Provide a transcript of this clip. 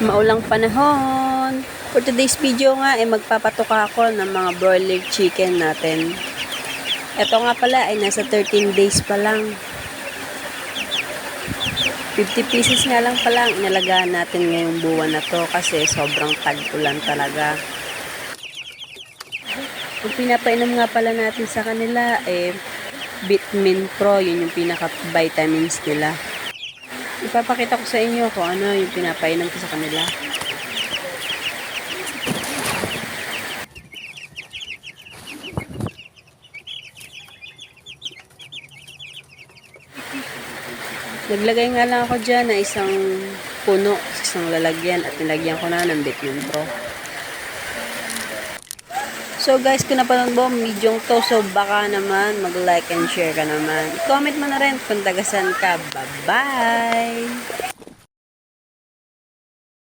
Maulang panahon. For today's video nga ay magpapatuka ako ng mga broiler chicken natin. Ito nga pala ay nasa 13 days pa lang. 50 pieces nga lang pala ang inalagaan natin ngayong buwan na to kasi sobrang tag-ulan talaga. Ang pinapainom nga pala natin sa kanila ay Vitamin Pro, yun yung pinaka-vitamins nila. Ipapakita ko sa inyo kung ano yung pinapainom ko sa kanila. Naglagay nga lang ako dyan na isang puno, isang lalagyan at nilagyan ko na ng Vitamin Pro. So guys, kung napanood mo ang video to, so baka naman mag-like and share ka naman. Comment mo na rin kung tagasan ka. Bye-bye!